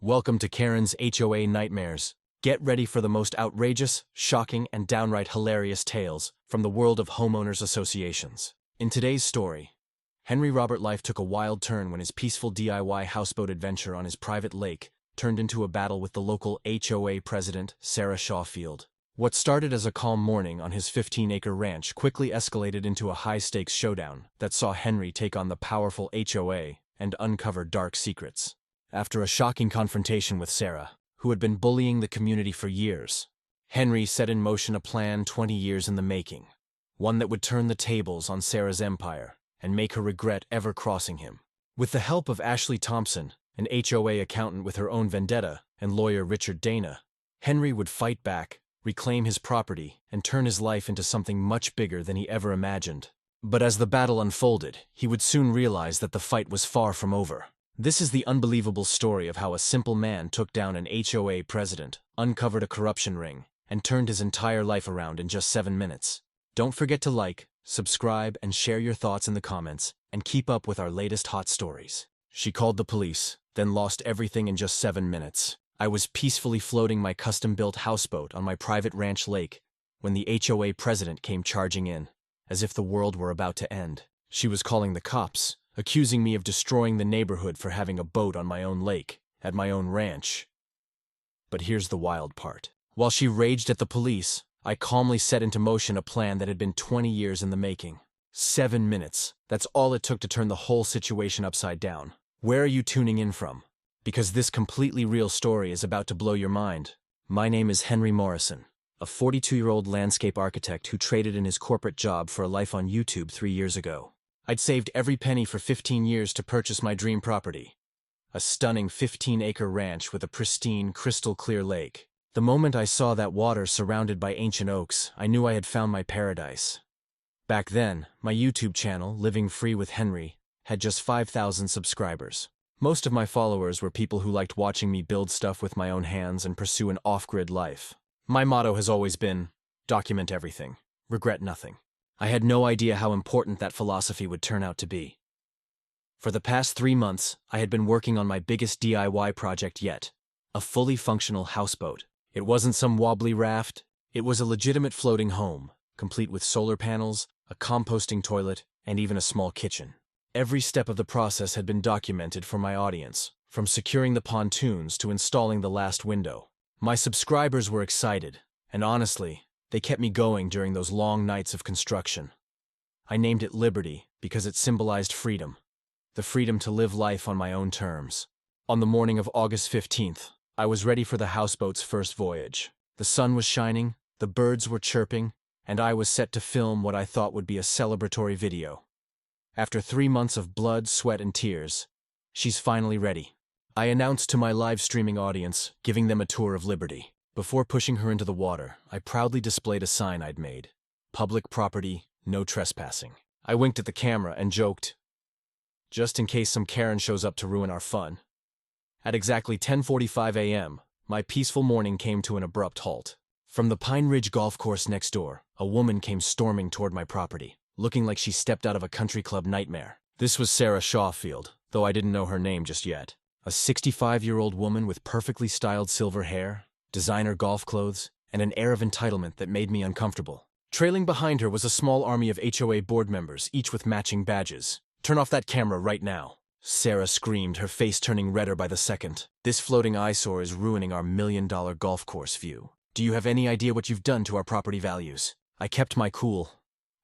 Welcome to Karen's HOA Nightmares. Get ready for the most outrageous, shocking, and downright hilarious tales from the world of homeowners associations. In today's story, Henry Robert life took a wild turn when his peaceful DIY houseboat adventure on his private lake turned into a battle with the local HOA president, Sarah Shawfield. What started as a calm morning on his 15-acre ranch quickly escalated into a high-stakes showdown that saw Henry take on the powerful HOA and uncover dark secrets. After a shocking confrontation with Sarah, who had been bullying the community for years, Henry set in motion a plan 20 years in the making, one that would turn the tables on Sarah's empire and make her regret ever crossing him. With the help of Ashley Thompson, an HOA accountant with her own vendetta, and lawyer Richard Dana, Henry would fight back, reclaim his property, and turn his life into something much bigger than he ever imagined. But as the battle unfolded, he would soon realize that the fight was far from over. This is the unbelievable story of how a simple man took down an HOA president, uncovered a corruption ring, and turned his entire life around in just 7 minutes. Don't forget to like, subscribe, and share your thoughts in the comments, and keep up with our latest hot stories. She called the police, then lost everything in just 7 minutes. I was peacefully floating my custom-built houseboat on my private ranch lake when the HOA president came charging in, as if the world were about to end. She was calling the cops, accusing me of destroying the neighborhood for having a boat on my own lake, at my own ranch. But here's the wild part. While she raged at the police, I calmly set into motion a plan that had been 20 years in the making. 7 minutes. That's all it took to turn the whole situation upside down. Where are you tuning in from? Because this completely real story is about to blow your mind. My name is Henry Morrison, a 42-year-old landscape architect who traded in his corporate job for a life on YouTube 3 years ago. I'd saved every penny for 15 years to purchase my dream property, a stunning 15-acre ranch with a pristine, crystal-clear lake. The moment I saw that water surrounded by ancient oaks, I knew I had found my paradise. Back then, my YouTube channel, Living Free with Henry, had just 5,000 subscribers. Most of my followers were people who liked watching me build stuff with my own hands and pursue an off-grid life. My motto has always been, document everything, regret nothing. I had no idea how important that philosophy would turn out to be. For the past 3 months, I had been working on my biggest DIY project yet, a fully functional houseboat. It wasn't some wobbly raft, it was a legitimate floating home, complete with solar panels, a composting toilet, and even a small kitchen. Every step of the process had been documented for my audience, from securing the pontoons to installing the last window. My subscribers were excited, and honestly, they kept me going during those long nights of construction. I named it Liberty because it symbolized freedom, the freedom to live life on my own terms. On the morning of August 15th, I was ready for the houseboat's first voyage. The sun was shining, the birds were chirping, and I was set to film what I thought would be a celebratory video. After 3 months of blood, sweat, and tears, she's finally ready. I announced to my live streaming audience, giving them a tour of Liberty. Before pushing her into the water, I proudly displayed a sign I'd made. Public property, no trespassing. I winked at the camera and joked, just in case some Karen shows up to ruin our fun. At exactly 10:45 a.m., my peaceful morning came to an abrupt halt. From the Pine Ridge golf course next door, a woman came storming toward my property, looking like she stepped out of a country club nightmare. This was Sarah Shawfield, though I didn't know her name just yet. A 65-year-old woman with perfectly styled silver hair, designer golf clothes, and an air of entitlement that made me uncomfortable. Trailing behind her was a small army of HOA board members, each with matching badges. "Turn off that camera right now," Sarah screamed, her face turning redder by the second. "This floating eyesore is ruining our $1 million golf course view. Do you have any idea what you've done to our property values?" I kept my cool,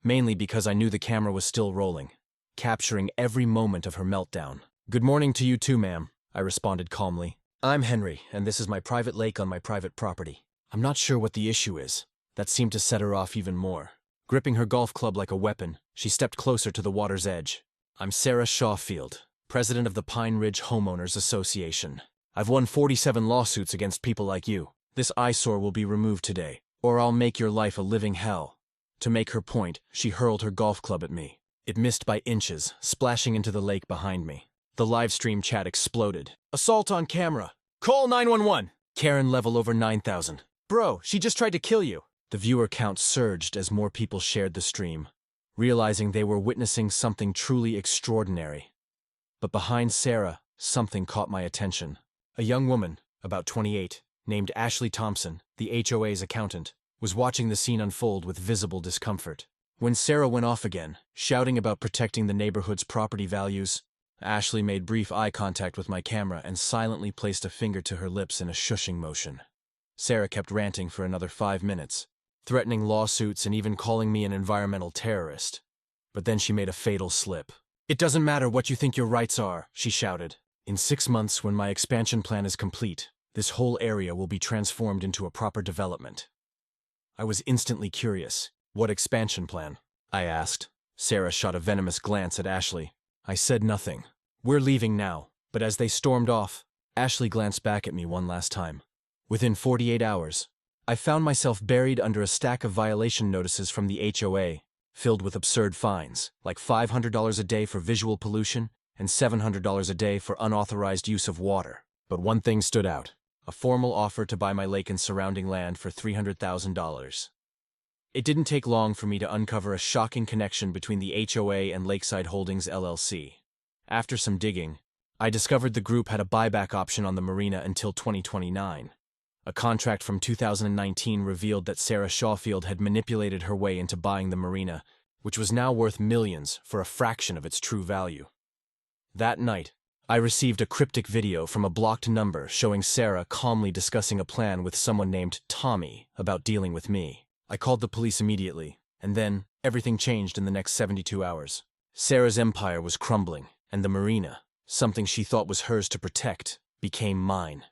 mainly because I knew the camera was still rolling, capturing every moment of her meltdown. "Good morning to you too, ma'am," I responded calmly. "I'm Henry, and this is my private lake on my private property." I'm not sure what the issue is. That seemed to set her off even more. Gripping her golf club like a weapon, she stepped closer to the water's edge. "I'm Sarah Shawfield, president of the Pine Ridge Homeowners Association. I've won 47 lawsuits against people like you. This eyesore will be removed today, or I'll make your life a living hell." To make her point, she hurled her golf club at me. It missed by inches, splashing into the lake behind me. The livestream chat exploded. "Assault on camera! Call 911! Karen level over 9,000. Bro, she just tried to kill you!" The viewer count surged as more people shared the stream, realizing they were witnessing something truly extraordinary. But behind Sarah, something caught my attention. A young woman, about 28, named Ashley Thompson, the HOA's accountant, was watching the scene unfold with visible discomfort. When Sarah went off again, shouting about protecting the neighborhood's property values, Ashley made brief eye contact with my camera and silently placed a finger to her lips in a shushing motion. Sarah kept ranting for another 5 minutes, threatening lawsuits and even calling me an environmental terrorist. But then she made a fatal slip. "It doesn't matter what you think your rights are," she shouted. "In 6 months, when my expansion plan is complete, this whole area will be transformed into a proper development." I was instantly curious. "What expansion plan?" I asked. Sarah shot a venomous glance at Ashley. I said nothing. "We're leaving now." But as they stormed off, Ashley glanced back at me one last time. Within 48 hours, I found myself buried under a stack of violation notices from the HOA, filled with absurd fines, like $500 a day for visual pollution and $700 a day for unauthorized use of water. But one thing stood out: a formal offer to buy my lake and surrounding land for $300,000. It didn't take long for me to uncover a shocking connection between the HOA and Lakeside Holdings LLC. After some digging, I discovered the group had a buyback option on the Marina until 2029. A contract from 2019 revealed that Sarah Shawfield had manipulated her way into buying the Marina, which was now worth millions for a fraction of its true value. That night, I received a cryptic video from a blocked number showing Sarah calmly discussing a plan with someone named Tommy about dealing with me. I called the police immediately, and then everything changed in the next 72 hours. Sarah's empire was crumbling, and the Marina, something she thought was hers to protect, became mine.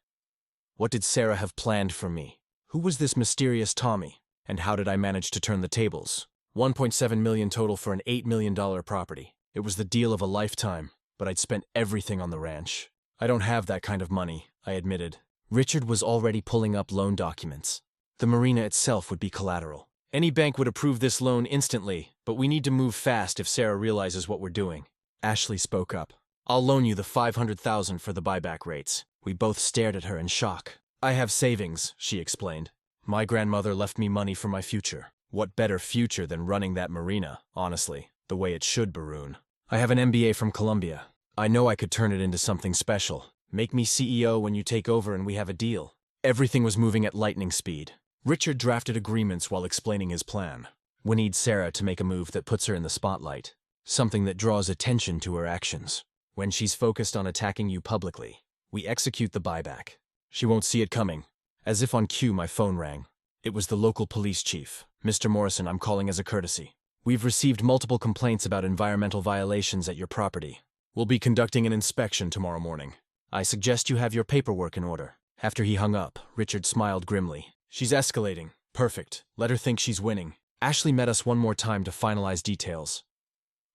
What did Sarah have planned for me? Who was this mysterious Tommy? And how did I manage to turn the tables? $1.7 million total for an $8 million property. It was the deal of a lifetime, but I'd spent everything on the ranch. "I don't have that kind of money," I admitted. Richard was already pulling up loan documents. The Marina itself would be collateral. "Any bank would approve this loan instantly, but we need to move fast if Sarah realizes what we're doing." Ashley spoke up. "I'll loan you the $500,000 for the buyback rates." We both stared at her in shock. "I have savings," she explained. "My grandmother left me money for my future." What better future than running that Marina, honestly, the way it should, Baroon. "I have an MBA from Columbia. I know I could turn it into something special. Make me CEO when you take over and we have a deal." Everything was moving at lightning speed. Richard drafted agreements while explaining his plan. "We need Sarah to make a move that puts her in the spotlight. Something that draws attention to her actions. When she's focused on attacking you publicly, we execute the buyback. She won't see it coming." As if on cue, my phone rang. It was the local police chief. "Mr. Morrison, I'm calling as a courtesy. We've received multiple complaints about environmental violations at your property. We'll be conducting an inspection tomorrow morning. I suggest you have your paperwork in order." After he hung up, Richard smiled grimly. "She's escalating. Perfect. Let her think she's winning." Ashley met us one more time to finalize details.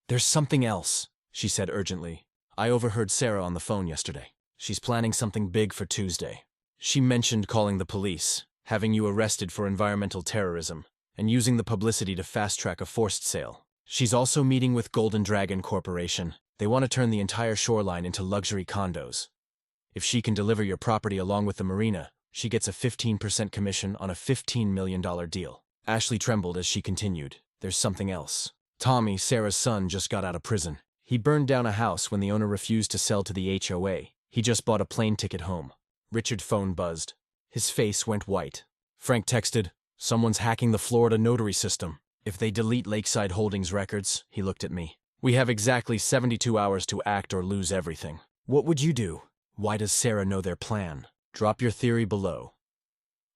"There's something else," she said urgently. "I overheard Sarah on the phone yesterday. She's planning something big for Tuesday. She mentioned calling the police, having you arrested for environmental terrorism, and using the publicity to fast-track a forced sale. She's also meeting with Golden Dragon Corporation. They want to turn the entire shoreline into luxury condos. If she can deliver your property along with the Marina, she gets a 15% commission on a $15 million deal." Ashley trembled as she continued. "There's something else. Tommy, Sarah's son, just got out of prison. He burned down a house when the owner refused to sell to the HOA. He just bought a plane ticket home." Richard's phone buzzed. His face went white. Frank texted, "Someone's hacking the Florida notary system. If they delete Lakeside Holdings records," he looked at me, "we have exactly 72 hours to act or lose everything." What would you do? Why does Sarah know their plan? Drop your theory below.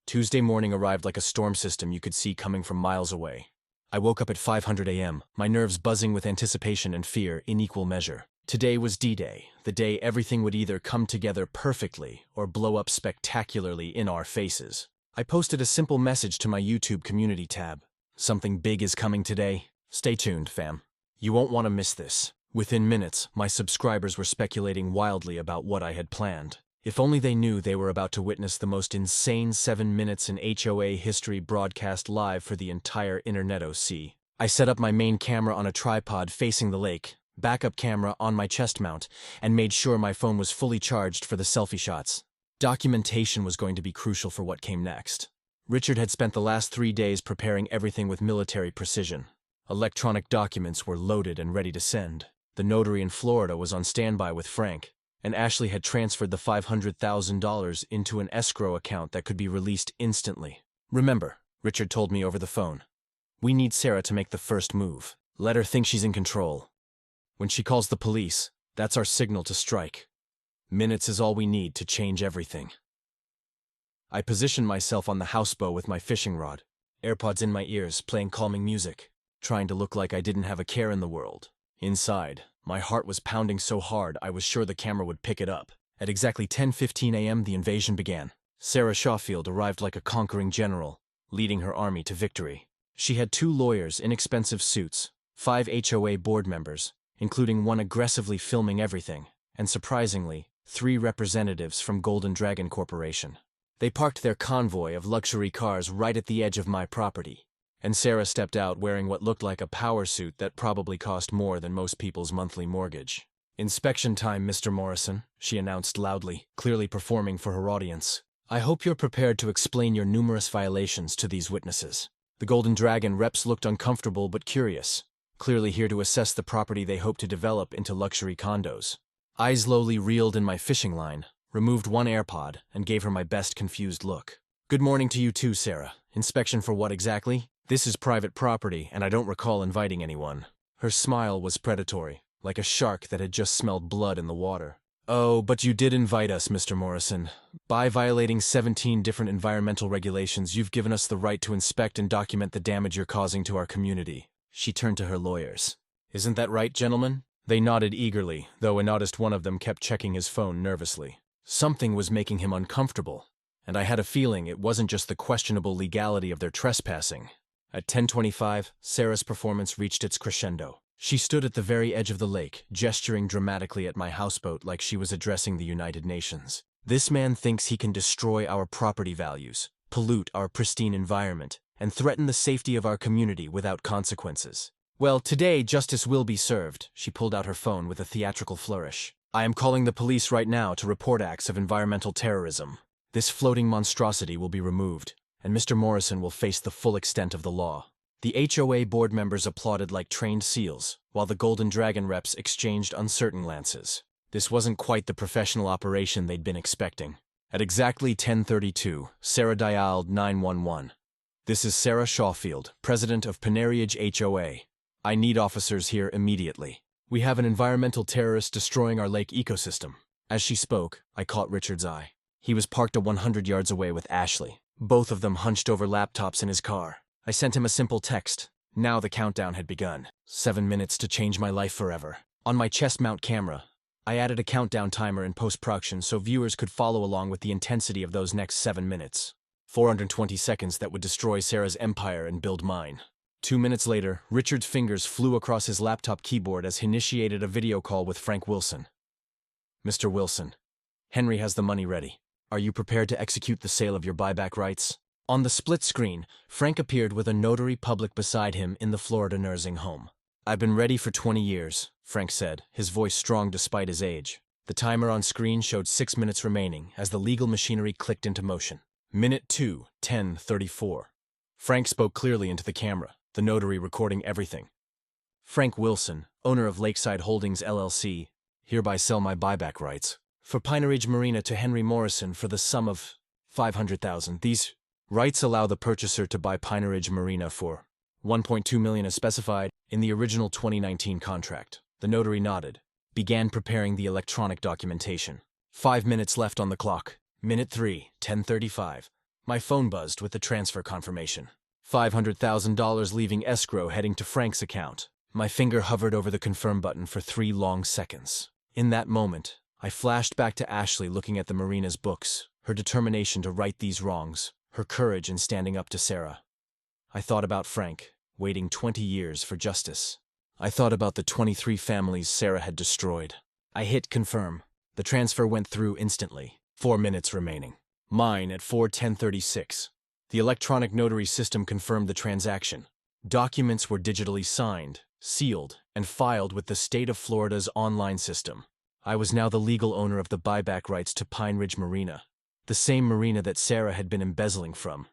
Tuesday morning arrived like a storm system you could see coming from miles away. I woke up at 5:00 a.m., my nerves buzzing with anticipation and fear in equal measure. Today was D-Day, the day everything would either come together perfectly or blow up spectacularly in our faces. I posted a simple message to my YouTube community tab. "Something big is coming today. Stay tuned, fam. You won't want to miss this." Within minutes, my subscribers were speculating wildly about what I had planned. If only they knew they were about to witness the most insane 7 minutes in HOA history broadcast live for the entire internet OC. I set up my main camera on a tripod facing the lake, backup camera on my chest mount, and made sure my phone was fully charged for the selfie shots. Documentation was going to be crucial for what came next. Richard had spent the last 3 days preparing everything with military precision. Electronic documents were loaded and ready to send. The notary in Florida was on standby with Frank. and Ashley had transferred the $500,000 into an escrow account that could be released instantly. "Remember," Richard told me over the phone, "we need Sarah to make the first move. Let her think she's in control. When she calls the police, that's our signal to strike. Minutes is all we need to change everything." I positioned myself on the houseboat with my fishing rod, AirPods in my ears, playing calming music, trying to look like I didn't have a care in the world. Inside, my heart was pounding so hard I was sure the camera would pick it up. At exactly 10:15 a.m., the invasion began. Sarah Shawfield arrived like a conquering general, leading her army to victory. She had 2 lawyers, inexpensive suits, 5 HOA board members, including one aggressively filming everything, and surprisingly, 3 representatives from Golden Dragon Corporation. They parked their convoy of luxury cars right at the edge of my property, and Sarah stepped out wearing what looked like a power suit that probably cost more than most people's monthly mortgage. "Inspection time, Mr. Morrison," she announced loudly, clearly performing for her audience. "I hope you're prepared to explain your numerous violations to these witnesses." The Golden Dragon reps looked uncomfortable but curious, clearly here to assess the property they hope to develop into luxury condos. I slowly reeled in my fishing line, removed one AirPod, and gave her my best confused look. "Good morning to you too, Sarah. Inspection for what exactly? This is private property, and I don't recall inviting anyone." Her smile was predatory, like a shark that had just smelled blood in the water. "Oh, but you did invite us, Mr. Morrison. By violating 17 different environmental regulations, you've given us the right to inspect and document the damage you're causing to our community." She turned to her lawyers. "Isn't that right, gentlemen?" They nodded eagerly, though I noticed one of them kept checking his phone nervously. Something was making him uncomfortable, and I had a feeling it wasn't just the questionable legality of their trespassing. At 10:25, Sarah's performance reached its crescendo. She stood at the very edge of the lake, gesturing dramatically at my houseboat like she was addressing the United Nations. "This man thinks he can destroy our property values, pollute our pristine environment, and threaten the safety of our community without consequences. Well, today justice will be served." She pulled out her phone with a theatrical flourish. "I am calling the police right now to report acts of environmental terrorism. This floating monstrosity will be removed, and Mr. Morrison will face the full extent of the law." The HOA board members applauded like trained seals, while the Golden Dragon reps exchanged uncertain glances. This wasn't quite the professional operation they'd been expecting. At exactly 10:32, Sarah dialed 911. "This is Sarah Shawfield, president of Pineridge HOA. I need officers here immediately. We have an environmental terrorist destroying our lake ecosystem." As she spoke, I caught Richard's eye. He was parked 100 yards away with Ashley, both of them hunched over laptops in his car. I sent him a simple text. Now the countdown had begun. 7 minutes to change my life forever. On my chest mount camera, I added a countdown timer in post-production so viewers could follow along with the intensity of those next 7 minutes. 420 seconds that would destroy Sarah's empire and build mine. 2 minutes later, Richard's fingers flew across his laptop keyboard as he initiated a video call with Frank Wilson. "Mr. Wilson, Henry has the money ready. Are you prepared to execute the sale of your buyback rights?" On the split screen, Frank appeared with a notary public beside him in the Florida nursing home. "I've been ready for 20 years, Frank said, his voice strong despite his age. The timer on screen showed 6 minutes remaining as the legal machinery clicked into motion. Minute 2, 10:34. Frank spoke clearly into the camera, the notary recording everything. "Frank Wilson, owner of Lakeside Holdings LLC, hereby sell my buyback rights for Pineridge Marina to Henry Morrison for the sum of $500,000. These rights allow the purchaser to buy Pineridge Marina for $1.2 million as specified in the original 2019 contract." The notary nodded, began preparing the electronic documentation. 5 minutes left on the clock. Minute 3, 10:35. My phone buzzed with the transfer confirmation. $500,000 leaving escrow heading to Frank's account. My finger hovered over the confirm button for 3 long seconds. In that moment, I flashed back to Ashley looking at the Marina's books, her determination to right these wrongs, her courage in standing up to Sarah. I thought about Frank, waiting 20 years for justice. I thought about the 23 families Sarah had destroyed. I hit confirm. The transfer went through instantly. 4 minutes remaining. Mine at 4:10:36. The electronic notary system confirmed the transaction. Documents were digitally signed, sealed, and filed with the state of Florida's online system. I was now the legal owner of the buyback rights to Pineridge Marina, the same marina that Sarah had been embezzling from,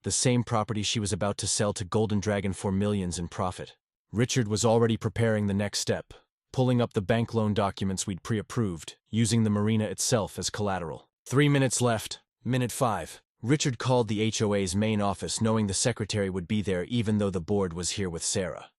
the same property she was about to sell to Golden Dragon for millions in profit. Richard was already preparing the next step, pulling up the bank loan documents we'd pre-approved, using the marina itself as collateral. 3 minutes left. Minute 5. Richard called the HOA's main office knowing the secretary would be there even though the board was here with Sarah.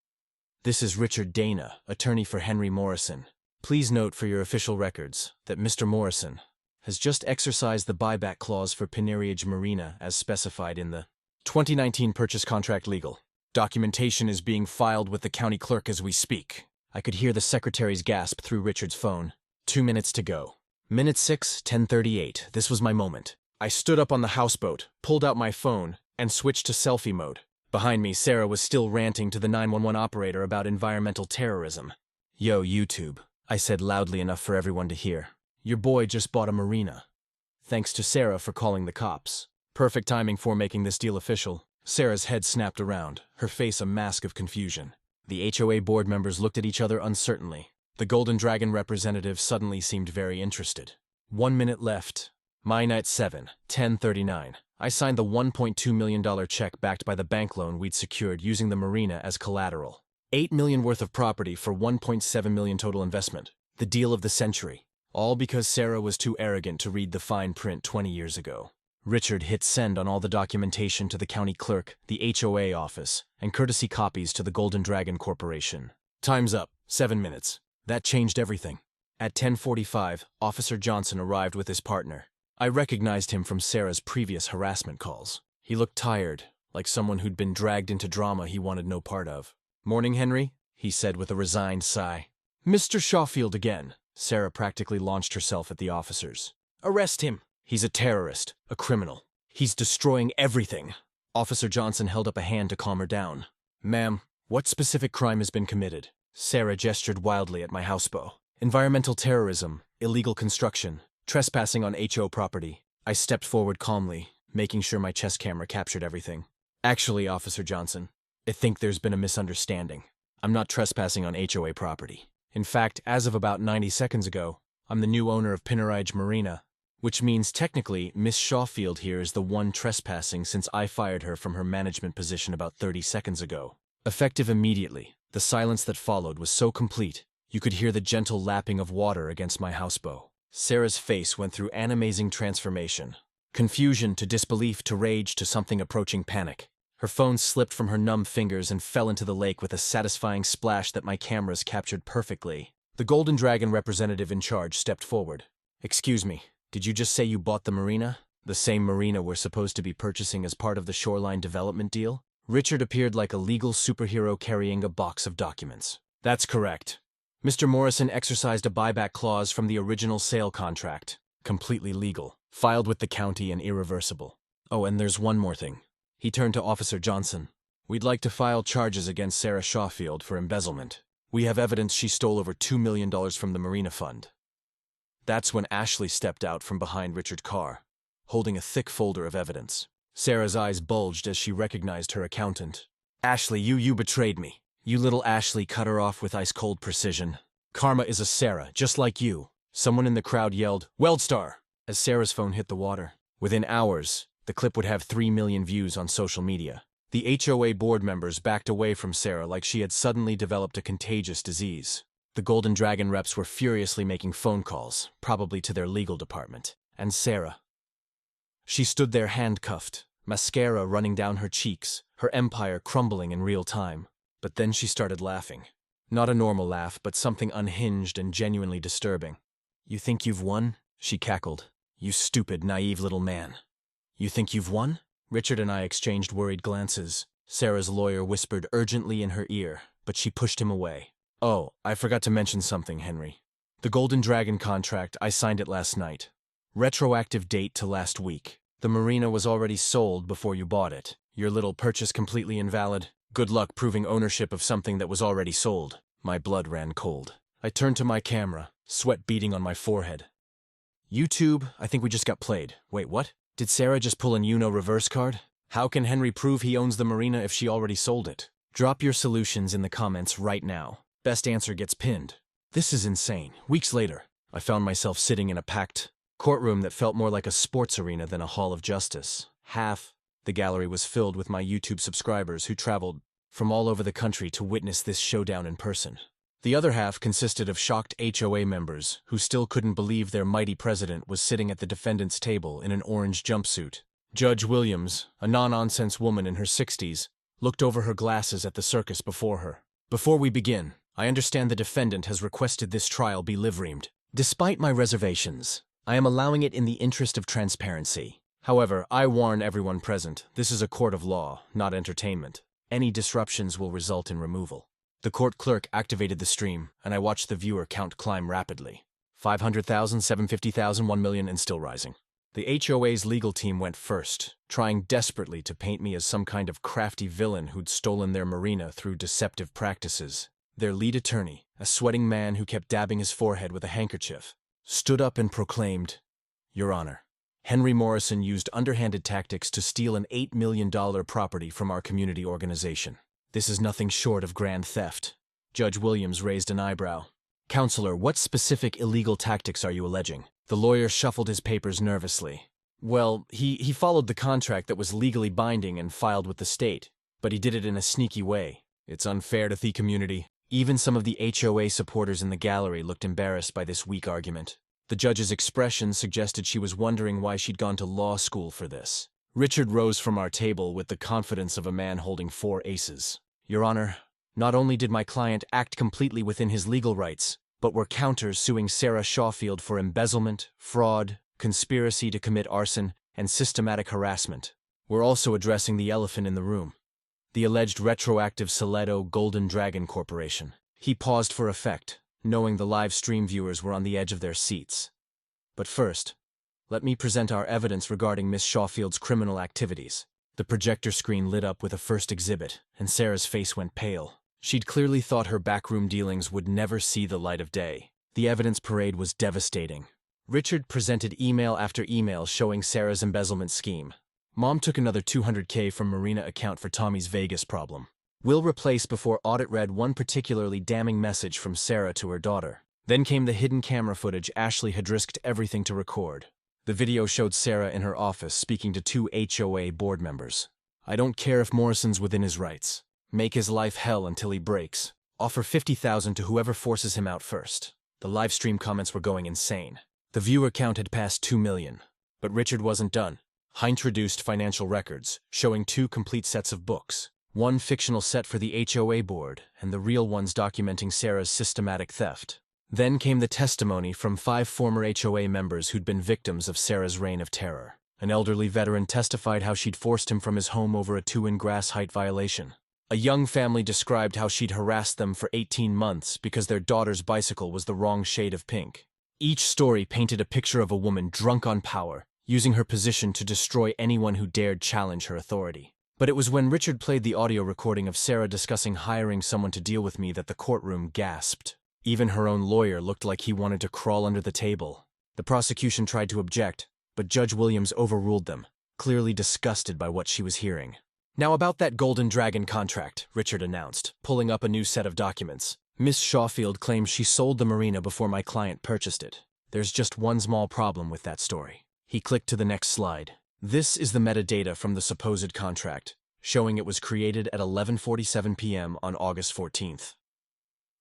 "This is Richard Dana, attorney for Henry Morrison. Please note for your official records that Mr. Morrison has just exercised the buyback clause for Pineridge Marina as specified in the 2019 purchase contract legal. Documentation is being filed with the county clerk as we speak." I could hear the secretary's gasp through Richard's phone. 2 minutes to go. Minute 6, 10:38. This was my moment. I stood up on the houseboat, pulled out my phone, and switched to selfie mode. Behind me, Sarah was still ranting to the 911 operator about environmental terrorism. "Yo, YouTube," I said loudly enough for everyone to hear. "Your boy just bought a marina. Thanks to Sarah for calling the cops." Perfect timing for making this deal official. Sarah's head snapped around, her face a mask of confusion. The HOA board members looked at each other uncertainly. The Golden Dragon representative suddenly seemed very interested. 1 minute left. My night 7, 10:39. I signed the $1.2 million check backed by the bank loan we'd secured using the marina as collateral. $8 million worth of property for $1.7 million total investment. The deal of the century. All because Sarah was too arrogant to read the fine print 20 years ago. Richard hit send on all the documentation to the county clerk, the HOA office, and courtesy copies to the Golden Dragon Corporation. Time's up. 7 minutes. That changed everything. At 10:45, Officer Johnson arrived with his partner. I recognized him from Sarah's previous harassment calls. He looked tired, like someone who'd been dragged into drama he wanted no part of. "Morning, Henry," he said with a resigned sigh. "Mr. Shawfield again." Sarah practically launched herself at the officers. "Arrest him. He's a terrorist, a criminal. He's destroying everything." Officer Johnson held up a hand to calm her down. "Ma'am, what specific crime has been committed?" Sarah gestured wildly at my houseboat. "Environmental terrorism, illegal construction, trespassing on HO property." I stepped forward calmly, making sure my chest camera captured everything. "Actually, Officer Johnson, I think there's been a misunderstanding. I'm not trespassing on HOA property. In fact, as of about 90 seconds ago, I'm the new owner of Pineridge Marina, which means technically Miss Shawfield here is the one trespassing since I fired her from her management position about 30 seconds ago." Effective immediately, the silence that followed was so complete, you could hear the gentle lapping of water against my houseboat. Sarah's face went through an amazing transformation. Confusion to disbelief to rage to something approaching panic. Her phone slipped from her numb fingers and fell into the lake with a satisfying splash that my cameras captured perfectly. The Golden Dragon representative in charge stepped forward. "Excuse me, did you just say you bought the marina? The same marina we're supposed to be purchasing as part of the shoreline development deal?" Richard appeared like a legal superhero carrying a box of documents. "That's correct. Mr. Morrison exercised a buyback clause from the original sale contract. Completely legal. Filed with the county and irreversible. Oh, and there's one more thing." He turned to Officer Johnson. "We'd like to file charges against Sarah Shawfield for embezzlement. We have evidence she stole over $2 million from the Marina Fund." That's when Ashley stepped out from behind Richard's car, holding a thick folder of evidence. Sarah's eyes bulged as she recognized her accountant. "Ashley, you betrayed me." You little Ashley cut her off with ice-cold precision. "Karma is a Sarah, just like you." Someone in the crowd yelled, "Weldstar!" as Sarah's phone hit the water. Within hours, the clip would have 3 million views on social media. The HOA board members backed away from Sarah like she had suddenly developed a contagious disease. The Golden Dragon reps were furiously making phone calls, probably to their legal department. And Sarah. She stood there handcuffed, mascara running down her cheeks, her empire crumbling in real time. But then she started laughing. Not a normal laugh, but something unhinged and genuinely disturbing. "You think you've won?" she cackled. "You stupid, naive little man. You think you've won?" Richard and I exchanged worried glances. Sarah's lawyer whispered urgently in her ear, but she pushed him away. "Oh, I forgot to mention something, Henry. The Golden Dragon contract, I signed it last night. Retroactive date to last week. The marina was already sold before you bought it. Your little purchase completely invalid. Good luck proving ownership of something that was already sold." My blood ran cold. I turned to my camera, sweat beading on my forehead. "YouTube, I think we just got played. Wait, what? Did Sarah just pull an reverse card? How can Henry prove he owns the marina if she already sold it?" Drop your solutions in the comments right now. Best answer gets pinned. This is insane. Weeks later, I found myself sitting in a packed courtroom that felt more like a sports arena than a hall of justice. Half the gallery was filled with my YouTube subscribers who traveled from all over the country to witness this showdown in person. The other half consisted of shocked HOA members who still couldn't believe their mighty president was sitting at the defendant's table in an orange jumpsuit. Judge Williams, a no-nonsense woman in her 60s, looked over her glasses at the circus before her. Before we begin, I understand the defendant has requested this trial be live-reamed. Despite my reservations, I am allowing it in the interest of transparency. However, I warn everyone present, this is a court of law, not entertainment. Any disruptions will result in removal. The court clerk activated the stream, and I watched the viewer count climb rapidly. 500,000, 750,000, 1 million, and still rising. The HOA's legal team went first, trying desperately to paint me as some kind of crafty villain who'd stolen their Marina through deceptive practices. Their lead attorney, a sweating man who kept dabbing his forehead with a handkerchief, stood up and proclaimed, "Your Honor, Henry Morrison used underhanded tactics to steal an $8 million property from our community organization. This is nothing short of grand theft." Judge Williams raised an eyebrow. "Counselor, what specific illegal tactics are you alleging?" The lawyer shuffled his papers nervously. "Well, he followed the contract that was legally binding and filed with the state, but he did it in a sneaky way. It's unfair to the community." Even some of the HOA supporters in the gallery looked embarrassed by this weak argument. The judge's expression suggested she was wondering why she'd gone to law school for this. Richard rose from our table with the confidence of a man holding 4 aces. "Your Honor, not only did my client act completely within his legal rights, but were counters suing Sarah Shawfield for embezzlement, fraud, conspiracy to commit arson, and systematic harassment. We're also addressing the elephant in the room, the alleged retroactive Soledo Golden Dragon Corporation." He paused for effect, knowing the live stream viewers were on the edge of their seats. "But first, let me present our evidence regarding Miss Shawfield's criminal activities." The projector screen lit up with a first exhibit, and Sarah's face went pale. She'd clearly thought her backroom dealings would never see the light of day. The evidence parade was devastating. Richard presented email after email showing Sarah's embezzlement scheme. Mom took another $200K from Marina account for Tommy's Vegas problem. Will replace before audit read one particularly damning message from Sarah to her daughter. Then came the hidden camera footage Ashley had risked everything to record. The video showed Sarah in her office speaking to 2 HOA board members. "I don't care if Morrison's within his rights. Make his life hell until he breaks. Offer $50,000 to whoever forces him out first." The live stream comments were going insane. The viewer count had passed 2 million. But Richard wasn't done. He introduced financial records, showing 2 complete sets of books. One fictional set for the HOA board, and the real ones documenting Sarah's systematic theft. Then came the testimony from 5 former HOA members who'd been victims of Sarah's reign of terror. An elderly veteran testified how she'd forced him from his home over a 2-in-grass height violation. A young family described how she'd harassed them for 18 months because their daughter's bicycle was the wrong shade of pink. Each story painted a picture of a woman drunk on power, using her position to destroy anyone who dared challenge her authority. But it was when Richard played the audio recording of Sarah discussing hiring someone to deal with me that the courtroom gasped. Even her own lawyer looked like he wanted to crawl under the table. The prosecution tried to object, but Judge Williams overruled them, clearly disgusted by what she was hearing. "Now about that Golden Dragon contract," Richard announced, pulling up a new set of documents. "Miss Shawfield claims she sold the Marina before my client purchased it. There's just one small problem with that story." He clicked to the next slide. This is the metadata from the supposed contract, showing it was created at 11:47 p.m. on August 14th.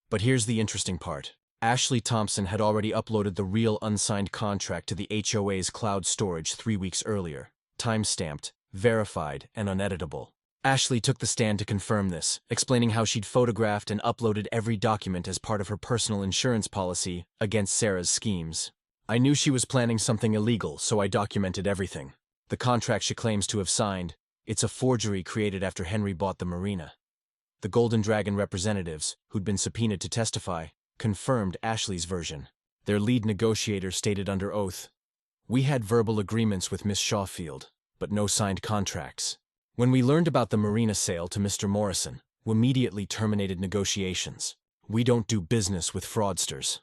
But here's the interesting part. Ashley Thompson had already uploaded the real unsigned contract to the HOA's cloud storage 3 weeks earlier, time-stamped, verified, and uneditable. Ashley took the stand to confirm this, explaining how she'd photographed and uploaded every document as part of her personal insurance policy against Sarah's schemes. "I knew she was planning something illegal, so I documented everything. The contract she claims to have signed, it's a forgery created after Henry bought the Marina." The Golden Dragon representatives, who'd been subpoenaed to testify, confirmed Ashley's version. Their lead negotiator stated under oath, "We had verbal agreements with Miss Shawfield, but no signed contracts. When we learned about the Marina sale to Mr. Morrison, we immediately terminated negotiations. We don't do business with fraudsters."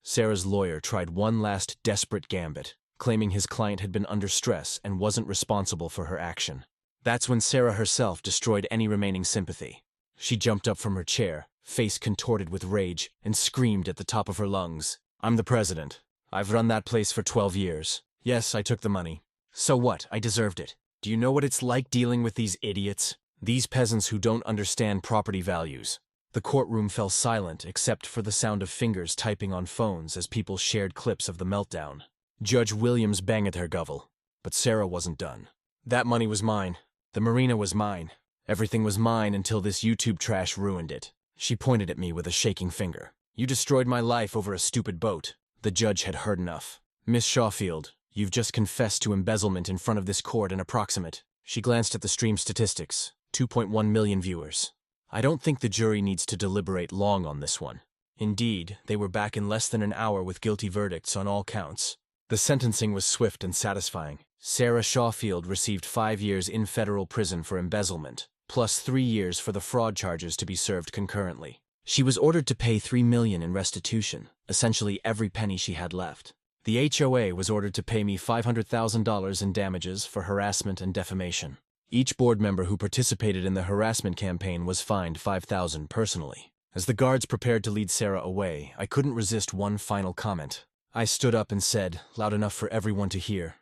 Sarah's lawyer tried one last desperate gambit, claiming his client had been under stress and wasn't responsible for her action. That's when Sarah herself destroyed any remaining sympathy. She jumped up from her chair, face contorted with rage, and screamed at the top of her lungs, "I'm the president. I've run that place for 12 years. Yes, I took the money. So what? I deserved it. Do you know what it's like dealing with these idiots? These peasants who don't understand property values. The courtroom fell silent except for the sound of fingers typing on phones as people shared clips of the meltdown. Judge Williams banged her gavel, but Sarah wasn't done. That money was mine. The marina was mine. Everything was mine until this YouTube trash ruined it. She pointed at me with a shaking finger. You destroyed my life over a stupid boat. The judge had heard enough. Miss Shawfield, you've just confessed to embezzlement in front of this court and approximate. She glanced at the stream statistics. 2.1 million viewers. I don't think the jury needs to deliberate long on this one. Indeed, they were back in less than an hour with guilty verdicts on all counts. The sentencing was swift and satisfying. Sarah Shawfield received 5 years in federal prison for embezzlement, plus 3 years for the fraud charges to be served concurrently. She was ordered to pay $3 million in restitution, essentially every penny she had left. The HOA was ordered to pay me $500,000 in damages for harassment and defamation. Each board member who participated in the harassment campaign was fined $5,000 personally. As the guards prepared to lead Sarah away, I couldn't resist one final comment. I stood up and said, loud enough for everyone to hear,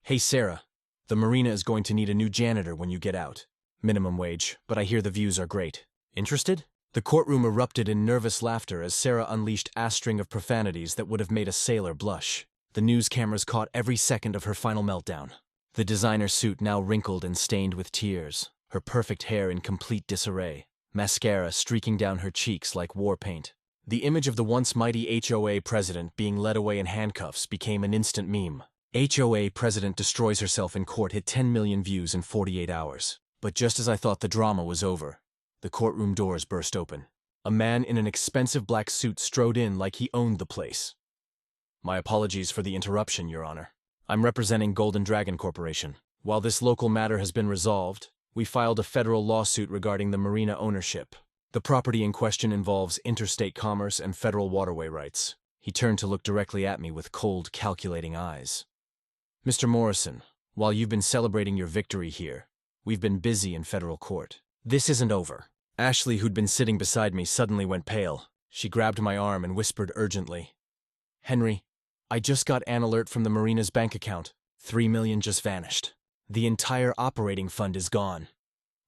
"Hey Sarah, the marina is going to need a new janitor when you get out. Minimum wage, but I hear the views are great. Interested?" The courtroom erupted in nervous laughter as Sarah unleashed a string of profanities that would have made a sailor blush. The news cameras caught every second of her final meltdown. The designer suit now wrinkled and stained with tears, her perfect hair in complete disarray, mascara streaking down her cheeks like war paint. The image of the once mighty HOA president being led away in handcuffs became an instant meme. HOA president destroys herself in court hit 10 million views in 48 hours. But just as I thought the drama was over, the courtroom doors burst open. A man in an expensive black suit strode in like he owned the place. "My apologies for the interruption, Your Honor. I'm representing Golden Dragon Corporation. While this local matter has been resolved, we filed a federal lawsuit regarding the marina ownership. The property in question involves interstate commerce and federal waterway rights." He turned to look directly at me with cold, calculating eyes. "Mr. Morrison, while you've been celebrating your victory here, we've been busy in federal court. This isn't over." Ashley, who'd been sitting beside me, suddenly went pale. She grabbed my arm and whispered urgently, "Henry, I just got an alert from the marina's bank account. $3 million just vanished. The entire operating fund is gone."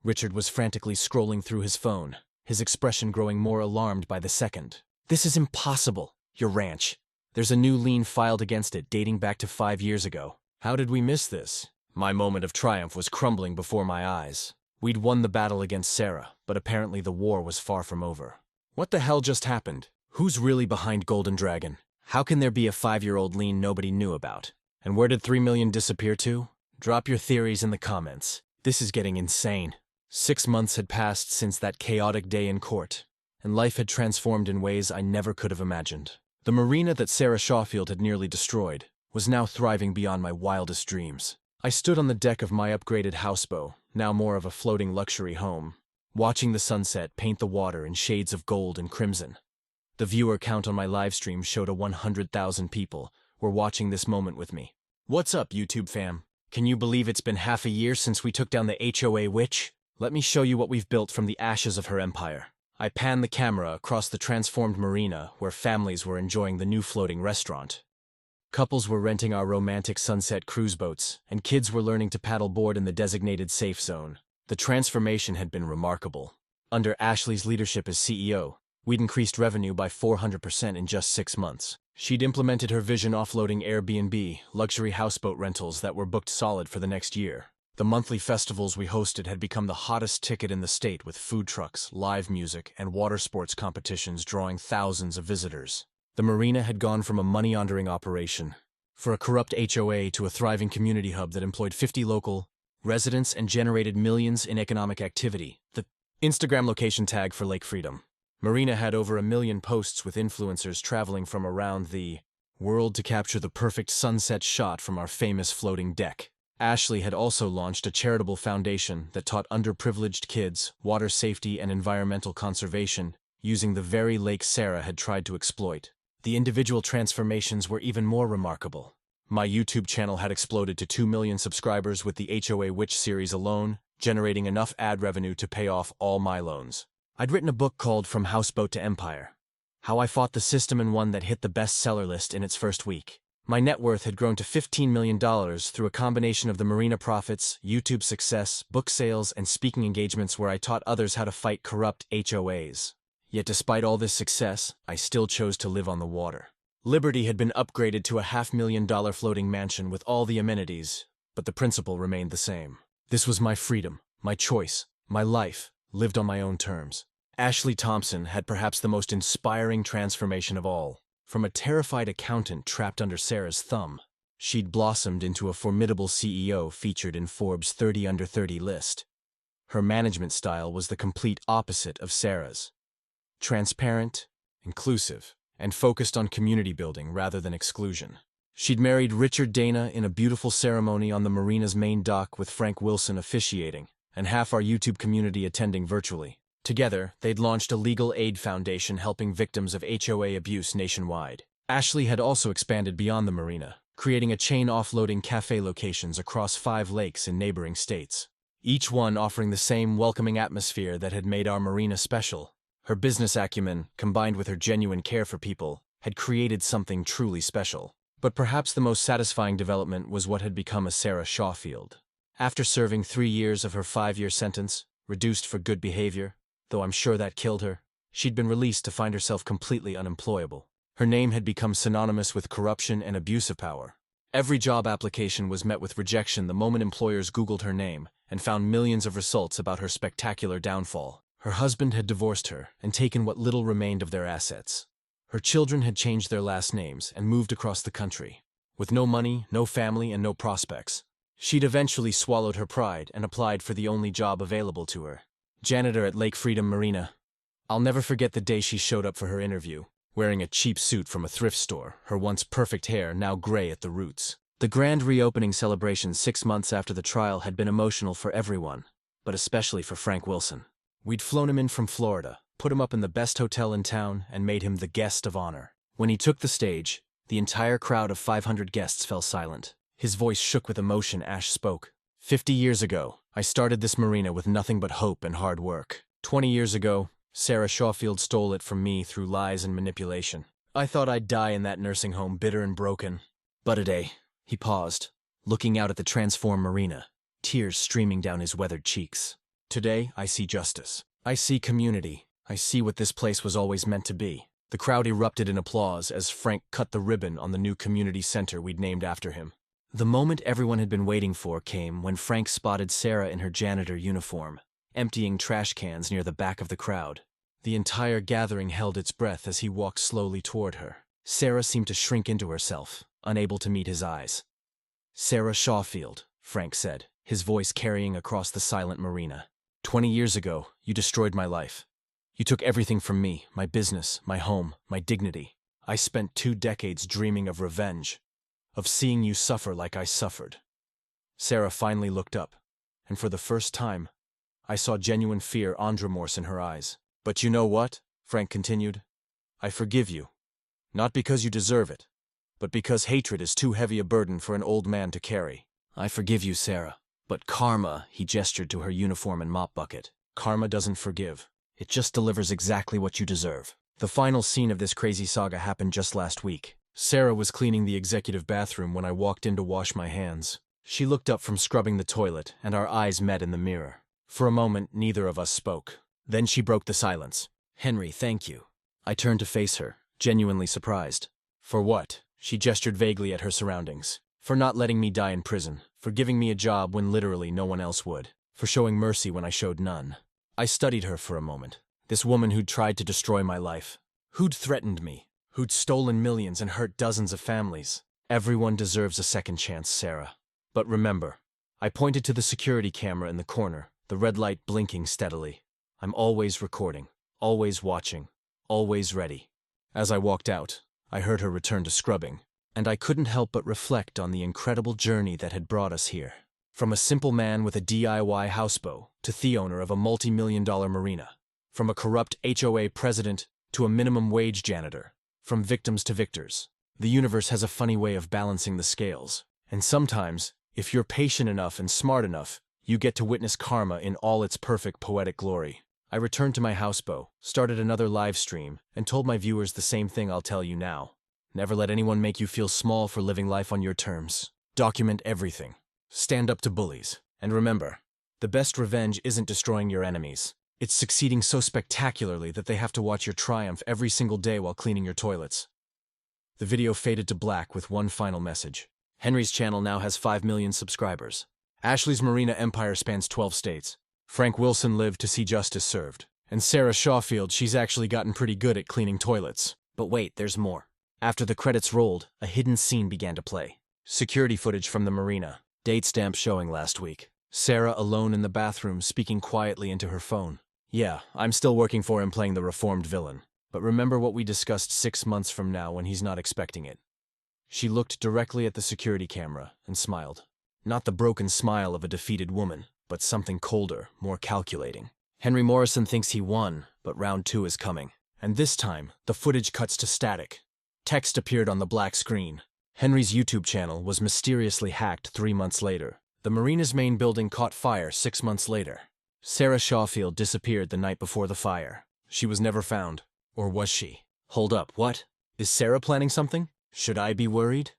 Richard was frantically scrolling through his phone, his expression growing more alarmed by the second. "This is impossible. Your ranch. There's a new lien filed against it dating back to 5 years ago. How did we miss this?" My moment of triumph was crumbling before my eyes. We'd won the battle against Sarah, but apparently the war was far from over. What the hell just happened? Who's really behind Golden Dragon? How can there be a 5-year-old lien nobody knew about? And where did $3 million disappear to? Drop your theories in the comments. This is getting insane. 6 months had passed since that chaotic day in court, and life had transformed in ways I never could have imagined. The marina that Sarah Shawfield had nearly destroyed was now thriving beyond my wildest dreams. I stood on the deck of my upgraded houseboat, now more of a floating luxury home, watching the sunset paint the water in shades of gold and crimson. The viewer count on my livestream showed 100,000 people were watching this moment with me. What's up, YouTube fam? Can you believe it's been half a year since we took down the HOA witch? Let me show you what we've built from the ashes of her empire. I panned the camera across the transformed marina where families were enjoying the new floating restaurant. Couples were renting our romantic sunset cruise boats, and kids were learning to paddleboard in the designated safe zone. The transformation had been remarkable. Under Ashley's leadership as CEO, we'd increased revenue by 400% in just 6 months. She'd implemented her vision offloading Airbnb, luxury houseboat rentals that were booked solid for the next year. The monthly festivals we hosted had become the hottest ticket in the state with food trucks, live music, and water sports competitions drawing thousands of visitors. The marina had gone from a money-laundering operation for a corrupt HOA to a thriving community hub that employed 50 local residents and generated millions in economic activity. The Instagram location tag for Lake Freedom. Marina had over 1 million posts with influencers traveling from around the world to capture the perfect sunset shot from our famous floating deck. Ashley had also launched a charitable foundation that taught underprivileged kids water safety and environmental conservation using the very lake Sarah had tried to exploit. The individual transformations were even more remarkable. My YouTube channel had exploded to 2 million subscribers with the HOA Witch series alone, generating enough ad revenue to pay off all my loans. I'd written a book called From Houseboat to Empire, How I Fought the System, and one that hit the bestseller list in its first week. My net worth had grown to $15 million through a combination of the marina profits, YouTube success, book sales, and speaking engagements where I taught others how to fight corrupt HOAs. Yet despite all this success, I still chose to live on the water. Liberty had been upgraded to a $500,000 floating mansion with all the amenities, but the principle remained the same. This was my freedom, my choice, my life, lived on my own terms. Ashley Thompson had perhaps the most inspiring transformation of all. From a terrified accountant trapped under Sarah's thumb, she'd blossomed into a formidable CEO featured in Forbes' 30 Under 30 list. Her management style was the complete opposite of Sarah's. Transparent, inclusive, and focused on community building rather than exclusion. She'd married Richard Dana in a beautiful ceremony on the Marina's main dock with Frank Wilson officiating, and half our YouTube community attending virtually. Together, they'd launched a legal aid foundation helping victims of HOA abuse nationwide. Ashley had also expanded beyond the Marina, creating a chain offloading cafe locations across 5 lakes in neighboring states. Each one offering the same welcoming atmosphere that had made our Marina special. Her business acumen, combined with her genuine care for people, had created something truly special. But perhaps the most satisfying development was what had become of Sarah Shawfield. After serving 3 years of her 5-year sentence, reduced for good behavior, though I'm sure that killed her, she'd been released to find herself completely unemployable. Her name had become synonymous with corruption and abuse of power. Every job application was met with rejection the moment employers Googled her name and found millions of results about her spectacular downfall. Her husband had divorced her and taken what little remained of their assets. Her children had changed their last names and moved across the country. With no money, no family, and no prospects, she'd eventually swallowed her pride and applied for the only job available to her. Janitor at Lake Freedom Marina. I'll never forget the day she showed up for her interview, wearing a cheap suit from a thrift store, her once perfect hair now gray at the roots. The grand reopening celebration 6 months after the trial had been emotional for everyone, but especially for Frank Wilson. We'd flown him in from Florida, put him up in the best hotel in town, and made him the guest of honor. When he took the stage, the entire crowd of 500 guests fell silent. His voice shook with emotion. Ash spoke. 50 years ago, I started this marina with nothing but hope and hard work. 20 years ago, Sarah Shawfield stole it from me through lies and manipulation. I thought I'd die in that nursing home, bitter and broken. But today, he paused, looking out at the transformed marina, tears streaming down his weathered cheeks. Today, I see justice. I see community. I see what this place was always meant to be. The crowd erupted in applause as Frank cut the ribbon on the new community center we'd named after him. The moment everyone had been waiting for came when Frank spotted Sarah in her janitor uniform, emptying trash cans near the back of the crowd. The entire gathering held its breath as he walked slowly toward her. Sarah seemed to shrink into herself, unable to meet his eyes. Sarah Shawfield, Frank said, his voice carrying across the silent marina. 20 years ago, you destroyed my life. You took everything from me, my business, my home, my dignity. I spent 2 decades dreaming of revenge, of seeing you suffer like I suffered. Sarah finally looked up, and for the first time, I saw genuine fear and remorse in her eyes. But you know what? Frank continued. I forgive you. Not because you deserve it, but because hatred is too heavy a burden for an old man to carry. I forgive you, Sarah. But karma, he gestured to her uniform and mop bucket. Karma doesn't forgive. It just delivers exactly what you deserve. The final scene of this crazy saga happened just last week. Sarah was cleaning the executive bathroom when I walked in to wash my hands. She looked up from scrubbing the toilet, and our eyes met in the mirror. For a moment, neither of us spoke. Then she broke the silence. Henry, thank you. I turned to face her, genuinely surprised. For what? She gestured vaguely at her surroundings. For not letting me die in prison. For giving me a job when literally no one else would. For showing mercy when I showed none. I studied her for a moment. This woman who'd tried to destroy my life. Who'd threatened me. Who'd stolen millions and hurt dozens of families. Everyone deserves a second chance, Sarah. But remember, I pointed to the security camera in the corner, the red light blinking steadily. I'm always recording, always watching, always ready. As I walked out, I heard her return to scrubbing, and I couldn't help but reflect on the incredible journey that had brought us here. From a simple man with a DIY houseboat to the owner of a multi-million-dollar marina. From a corrupt HOA president to a minimum wage janitor. From victims to victors. The universe has a funny way of balancing the scales. And sometimes, if you're patient enough and smart enough, you get to witness karma in all its perfect poetic glory. I returned to my houseboat, started another live stream, and told my viewers the same thing I'll tell you now. Never let anyone make you feel small for living life on your terms. Document everything. Stand up to bullies. And remember, the best revenge isn't destroying your enemies. It's succeeding so spectacularly that they have to watch your triumph every single day while cleaning your toilets. The video faded to black with one final message. Henry's channel now has 5 million subscribers. Ashley's Marina empire spans 12 states. Frank Wilson lived to see justice served. And Sarah Shawfield, she's actually gotten pretty good at cleaning toilets. But wait, there's more. After the credits rolled, a hidden scene began to play. Security footage from the Marina. Date stamp showing last week. Sarah alone in the bathroom, speaking quietly into her phone. Yeah, I'm still working for him playing the reformed villain. But remember what we discussed 6 months from now when he's not expecting it. She looked directly at the security camera and smiled. Not the broken smile of a defeated woman, but something colder, more calculating. Henry Morrison thinks he won, but round 2 is coming. And this time, the footage cuts to static. Text appeared on the black screen. Henry's YouTube channel was mysteriously hacked 3 months later. The Marina's main building caught fire 6 months later. Sarah Shawfield disappeared the night before the fire. She was never found. Or was she? Hold up, what? Is Sarah planning something? Should I be worried?